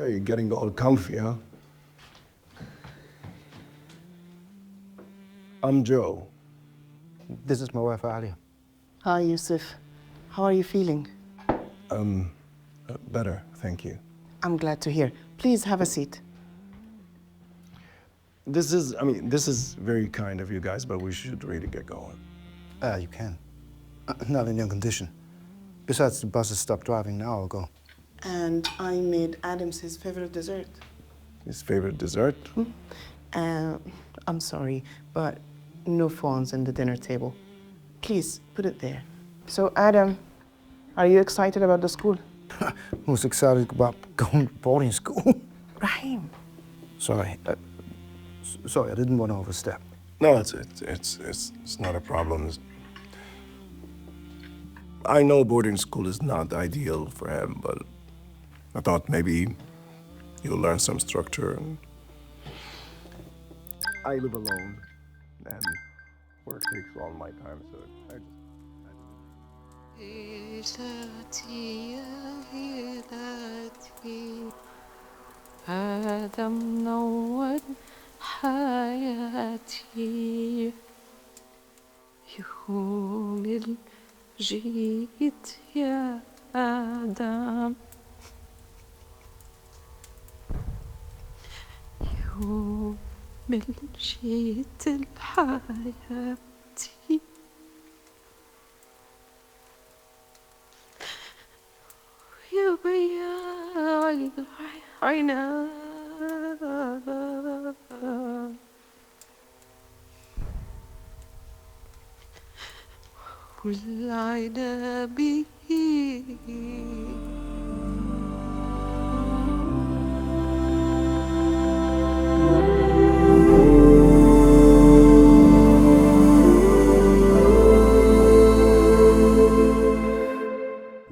You're getting all comfy, huh? I'm Joe. This is my wife, Alia. Hi, Yusuf. How are you feeling? Better, thank you. I'm glad to hear. Please have a seat. This is very kind of you guys, but we should really get going. You can. Not in your condition. Besides, the buses stopped driving an hour ago. And I made Adams his favorite dessert. His favorite dessert? I'm sorry, but no phones in the dinner table. Please, put it there. So, Adam, are you excited about the school? Who's excited about going to boarding school? Rahim. Sorry. Sorry, I didn't want to overstep. No, it's not a problem. I know boarding school is not ideal for him, but I thought maybe you'll learn some structure. And I live alone, and work takes all my time, so I هذا منور حياتي يوم جيت يا آدم يوم جيت لحياتي يا بياع العنب والعنب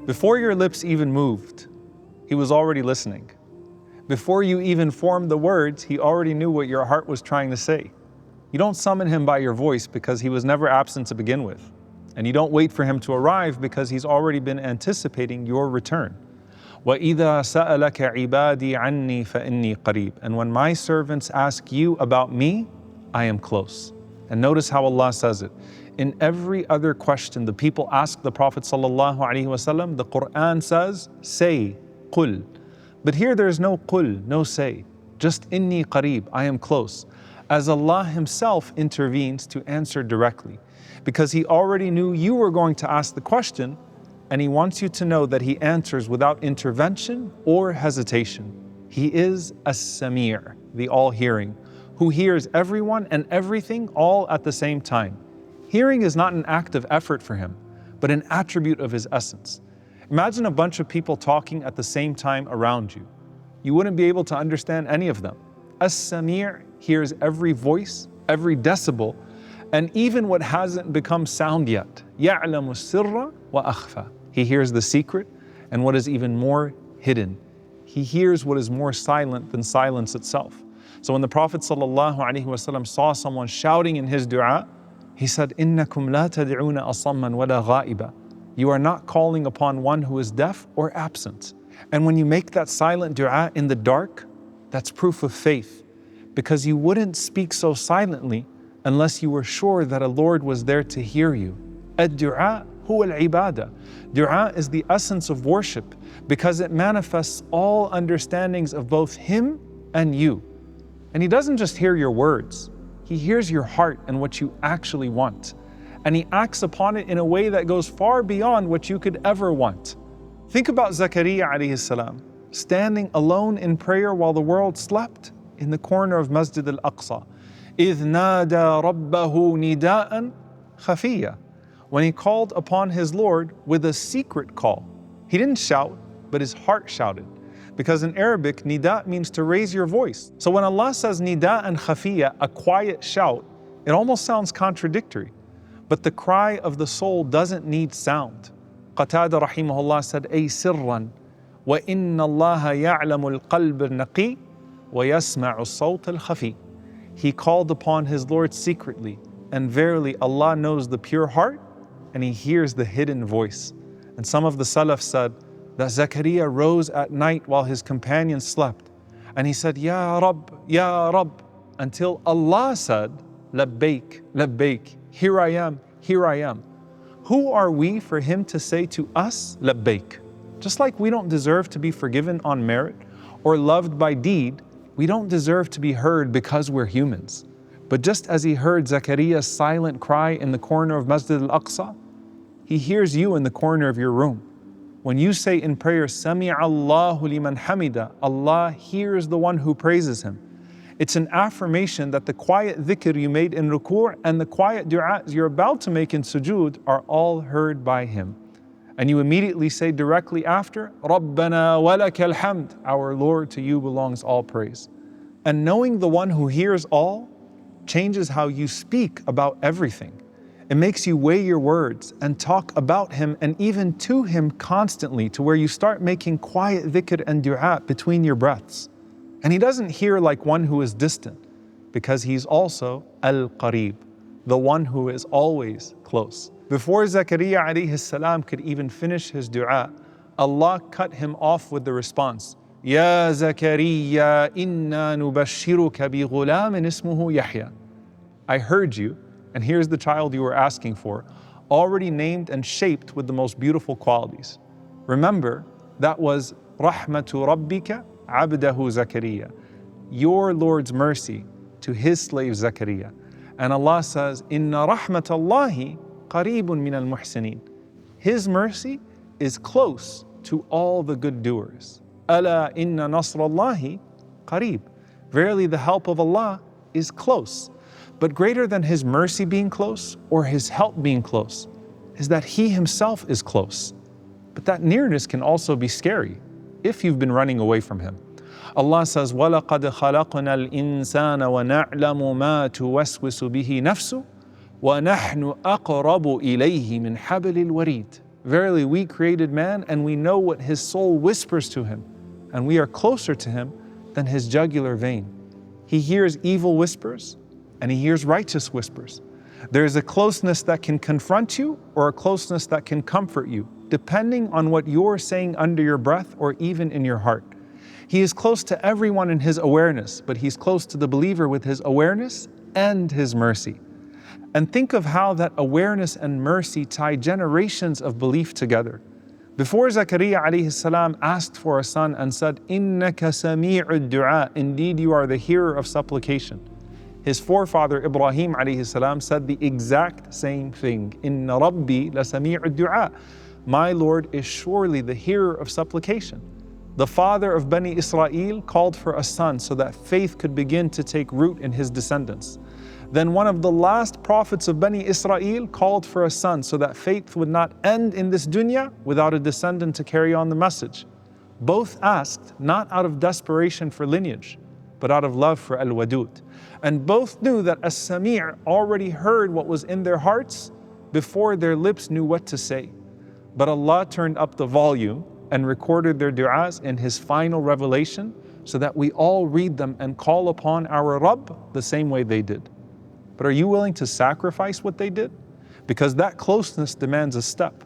Before your lips even moved, he was already listening. Before you even formed the words, he already knew what your heart was trying to say. You don't summon him by your voice because he was never absent to begin with. And you don't wait for him to arrive because he's already been anticipating your return. وَإِذَا سَأَلَكَ عِبَادِي عَنِّي فَإِنِّي قَرِيب. And when my servants ask you about me, I am close. And notice how Allah says it. In every other question the people ask the Prophet ﷺ, the Quran says, say, قُل. But here there is no qul, no say, just inni qareeb, I am close, as Allah Himself intervenes to answer directly, because He already knew you were going to ask the question, and He wants you to know that He answers without intervention or hesitation. He is As-Samee, the all-hearing, who hears everyone and everything all at the same time. Hearing is not an act of effort for Him, but an attribute of His essence. Imagine a bunch of people talking at the same time around you. You wouldn't be able to understand any of them. As-Samee hears every voice, every decibel, and even what hasn't become sound yet. يَعْلَمُ السِّرَّ وَأَخْفَى. He hears the secret and what is even more hidden. He hears what is more silent than silence itself. So when the Prophet ﷺ saw someone shouting in his dua, he said, إِنَّكُمْ لَا تَدْعُونَ أَصَمًّا وَلَا غَائِبًا. You are not calling upon one who is deaf or absent. And when you make that silent dua in the dark, that's proof of faith, because you wouldn't speak so silently unless you were sure that a Lord was there to hear you. Ad-du'a huwa al-ibadah. Dua is the essence of worship because it manifests all understandings of both Him and you. And He doesn't just hear your words, He hears your heart and what you actually want. And He acts upon it in a way that goes far beyond what you could ever want. Think about Zakaria alayhi salam, standing alone in prayer while the world slept in the corner of Masjid al-Aqsa. إِذْ نَادَى رَبَّهُ نِدَاءً خَفِيًّا. When he called upon his Lord with a secret call. He didn't shout, but his heart shouted. Because in Arabic, nida means to raise your voice. So when Allah says nida'an khafiyya, a quiet shout, it almost sounds contradictory. But the cry of the soul doesn't need sound. Qatada rahimahullah said, أي سرا وإن الله يعلم القلب النقي ويسمع الصوت الخفي. He called upon his Lord secretly, and verily Allah knows the pure heart and He hears the hidden voice. And some of the Salaf said, that Zakaria rose at night while his companions slept. And he said, Ya Rab, until Allah said, Labbaik, Labbaik, here I am, here I am. Who are we for him to say to us, Labbaik? Just like we don't deserve to be forgiven on merit or loved by deed, we don't deserve to be heard because we're humans. But just as he heard Zakariya's silent cry in the corner of Masjid al-Aqsa, he hears you in the corner of your room. When you say in prayer, Sami'a Allahu liman hamida, Allah hears the one who praises him. It's an affirmation that the quiet dhikr you made in ruku' and the quiet du'as you're about to make in sujood are all heard by him. And you immediately say directly after, Rabbana walakal hamd, our Lord, to you belongs all praise. And knowing the one who hears all changes how you speak about everything. It makes you weigh your words and talk about him and even to him constantly, to where you start making quiet dhikr and du'a between your breaths. And he doesn't hear like one who is distant, because he's also Al-Qareeb, the one who is always close. Before Zakaria alayhi salam could even finish his du'a, Allah cut him off with the response, Ya Zakaria, inna nubashiruka bi ghulamin ismuhu Yahya. I heard you, and here's the child you were asking for, already named and shaped with the most beautiful qualities. Remember, that was Rahmatu Rabbika Abdahu Zakaria, your Lord's mercy to his slave Zakaria. And Allah says, Inna rahmatallahi qareebun min al-muhsinin. His mercy is close to all the good doers. Ala inna nasrallahi qareeb. Verily the help of Allah is close. But greater than his mercy being close or his help being close is that he himself is close. But that nearness can also be scary if you've been running away from him. Allah says, وَلَقَدْ خَلَقْنَا الْإِنسَانَ وَنَعْلَمُ مَا تُوَسْوِسُ بِهِ نَفْسُهُ وَنَحْنُ أَقْرَبُ إِلَيْهِ مِنْ حَبْلِ الْوَرِيدِ. Verily we created man and we know what his soul whispers to him, and we are closer to him than his jugular vein. He hears evil whispers and he hears righteous whispers. There is a closeness that can confront you or a closeness that can comfort you, depending on what you're saying under your breath or even in your heart. He is close to everyone in his awareness, but he's close to the believer with his awareness and his mercy. And think of how that awareness and mercy tie generations of belief together. Before Zakaria alayhi salam asked for a son and said, Innaka sami'ud du'a, indeed you are the hearer of supplication, his forefather Ibrahim alayhi salam said the exact same thing. Inna Rabbi la sami'ud du'a. My Lord is surely the hearer of supplication. The father of Bani Israel called for a son so that faith could begin to take root in his descendants. Then one of the last prophets of Bani Israel called for a son so that faith would not end in this dunya without a descendant to carry on the message. Both asked not out of desperation for lineage, but out of love for Al-Wadud. And both knew that As-Samee' already heard what was in their hearts before their lips knew what to say. But Allah turned up the volume and recorded their du'as in His final revelation so that we all read them and call upon our Rabb the same way they did. But are you willing to sacrifice what they did? Because that closeness demands a step.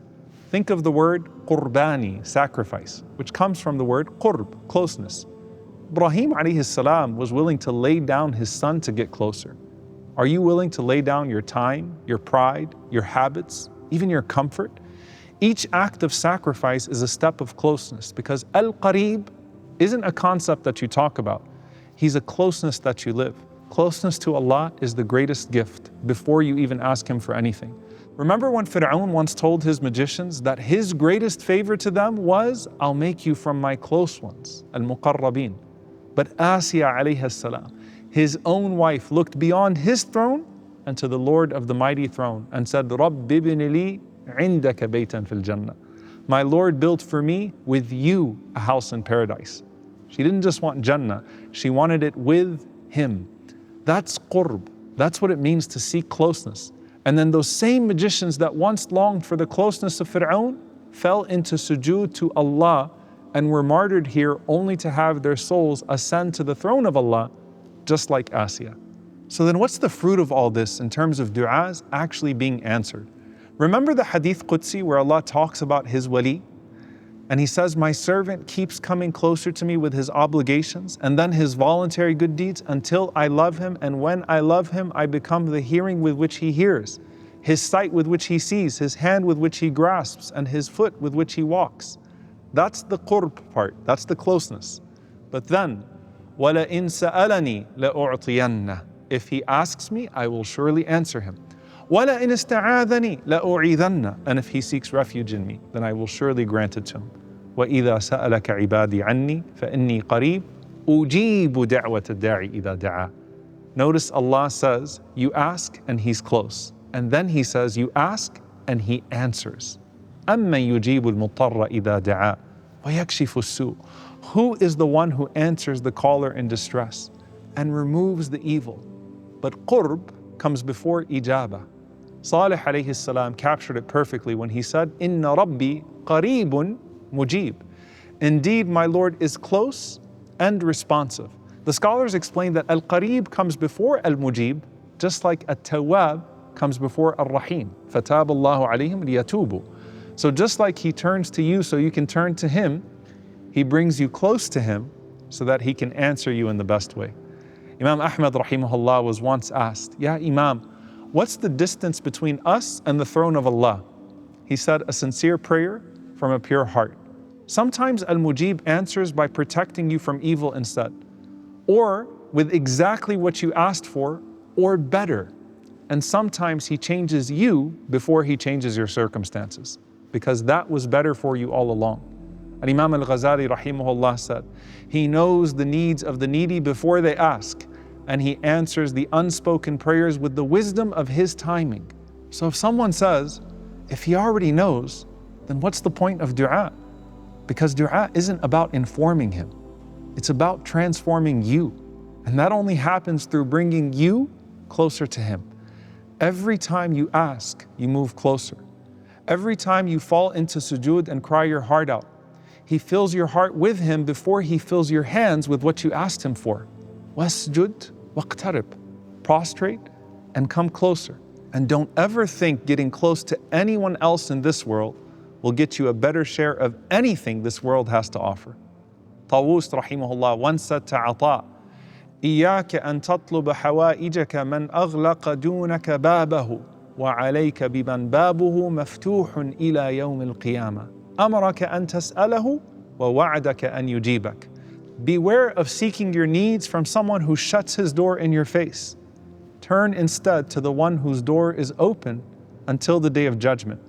Think of the word qurbani, sacrifice, which comes from the word qurb, closeness. Ibrahim alayhi salam was willing to lay down his son to get closer. Are you willing to lay down your time, your pride, your habits, even your comfort? Each act of sacrifice is a step of closeness, because Al-Qareeb isn't a concept that you talk about. He's a closeness that you live. Closeness to Allah is the greatest gift before you even ask Him for anything. Remember when Fir'aun once told his magicians that his greatest favor to them was, I'll make you from my close ones, Al-Muqarrabeen. But Asiya alayhi salam, his own wife, looked beyond his throne and to the Lord of the mighty throne and said, Rabbi ibn li indaka baytan fil jannah. My Lord built for me with you a house in paradise. She didn't just want Jannah, she wanted it with Him. That's qurb. That's what it means to seek closeness. And then those same magicians that once longed for the closeness of Fir'aun fell into sujood to Allah and were martyred here only to have their souls ascend to the throne of Allah, just like Asiya. So then what's the fruit of all this in terms of du'as actually being answered? Remember the Hadith Qudsi where Allah talks about His wali? And he says, my servant keeps coming closer to me with his obligations and then his voluntary good deeds until I love him. And when I love him, I become the hearing with which he hears, his sight with which he sees, his hand with which he grasps, and his foot with which he walks. That's the qurb part, that's the closeness. But then, وَلَئِن سَأَلَنِي لَأُعْطِيَنَّهُ. If he asks me, I will surely answer him. وَلَئِنِ اسْتَعَاذَنِي لَأُعِيذَنَّهُ. And if he seeks refuge in me, then I will surely grant it to him. وَإِذَا سَأَلَكَ عِبَادِي عَنِّي فَإِنِّي قَرِيبٌ أُجِيبُ دَعْوَةَ الدَّاعِ إِذَا دَعَا. Notice Allah says, you ask and he's close. And then he says, you ask and he answers. أَمَّنْ يُجِيبُ الْمُضْطَرَّ إِذَا دَعَا وَيَكْشِفُ السُّوءَ. Who is the one who answers the caller in distress and removes the evil? But qurb comes before ijaba. Salih alayhi salam captured it perfectly when he said, Inna Rabbi qareebun mujeeb. Indeed, my Lord is close and responsive. The scholars explain that Al-Qareeb comes before Al-Mujeeb, just like At-Tawwab comes before Ar-Rahim. فَتَابَ اللَّهُ عَلَيْهِمْ لِيَتُوبُوا. So just like he turns to you so you can turn to him, he brings you close to him so that he can answer you in the best way. Imam Ahmad rahimahullah was once asked, Ya Imam, what's the distance between us and the throne of Allah? He said, a sincere prayer from a pure heart. Sometimes Al-Mujeeb answers by protecting you from evil instead, or with exactly what you asked for, or better. And sometimes he changes you before he changes your circumstances, because that was better for you all along. And Imam Al-Ghazali rahimahullah said, he knows the needs of the needy before they ask, and he answers the unspoken prayers with the wisdom of his timing. So if someone says, if he already knows, then what's the point of dua? Because dua isn't about informing him. It's about transforming you. And that only happens through bringing you closer to him. Every time you ask, you move closer. Every time you fall into sujood and cry your heart out, he fills your heart with him before he fills your hands with what you asked him for. Wasjud waqtarib. Prostrate and come closer. And don't ever think getting close to anyone else in this world will get you a better share of anything this world has to offer. Tawus rahimahullah once said to Ata, إِيَّاكَ أَن تَطْلُبَ حَوَائِجَكَ مَنْ أَغْلَقَ دُونَكَ بَابَهُ وَعَلَيْكَ بِمَنْ بَابُهُ مَفْتُوحٌ إِلَى يَوْمِ الْقِيَامَةِ أَمَرَكَ أَن تَسْأَلَهُ وَوَعَدَكَ أَن يُجِيبَكَ. Beware of seeking your needs from someone who shuts his door in your face. Turn instead to the one whose door is open until the day of judgment.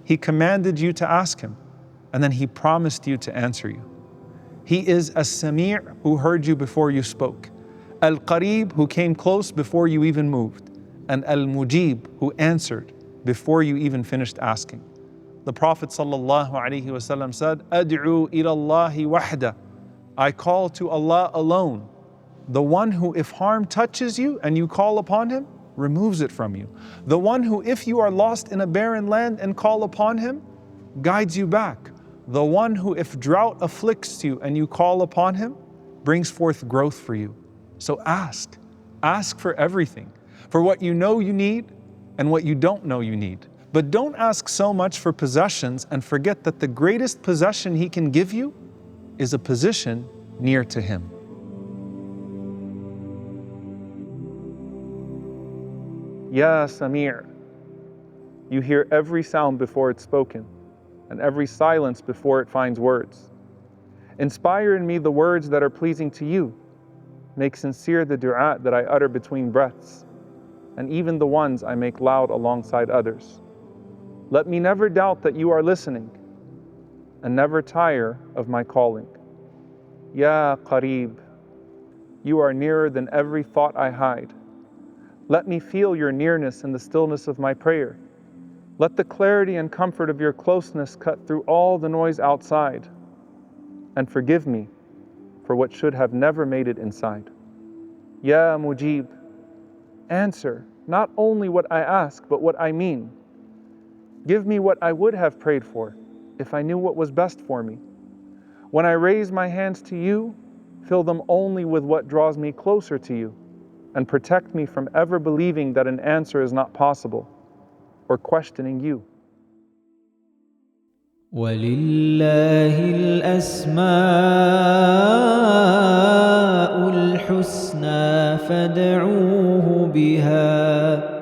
He commanded you to ask him, and then he promised you to answer you. He is As-Samee, who heard you before you spoke, Al-Qareeb, who came close before you even moved, and Al-Mujeeb, who answered before you even finished asking. The Prophet ﷺ said, Ad'u ila Allahi wahda. I call to Allah alone, the one who if harm touches you and you call upon him, removes it from you. The one who if you are lost in a barren land and call upon him, guides you back. The one who if drought afflicts you and you call upon him, brings forth growth for you. So ask for everything, for what you know you need and what you don't know you need. But don't ask so much for possessions and forget that the greatest possession he can give you is a position near to him. Ya Samir, you hear every sound before it's spoken, and every silence before it finds words. Inspire in me the words that are pleasing to you. Make sincere the dua that I utter between breaths, and even the ones I make loud alongside others. Let me never doubt that you are listening, and never tire of my calling. Ya Qareeb, you are nearer than every thought I hide. Let me feel your nearness in the stillness of my prayer. Let the clarity and comfort of your closeness cut through all the noise outside, and forgive me for what should have never made it inside. Ya Mujeeb, answer not only what I ask, but what I mean. Give me what I would have prayed for if I knew what was best for me. When I raise my hands to you, fill them only with what draws me closer to you, and protect me from ever believing that an answer is not possible or questioning you. ولله الأسماء الحسنى فادعوه بها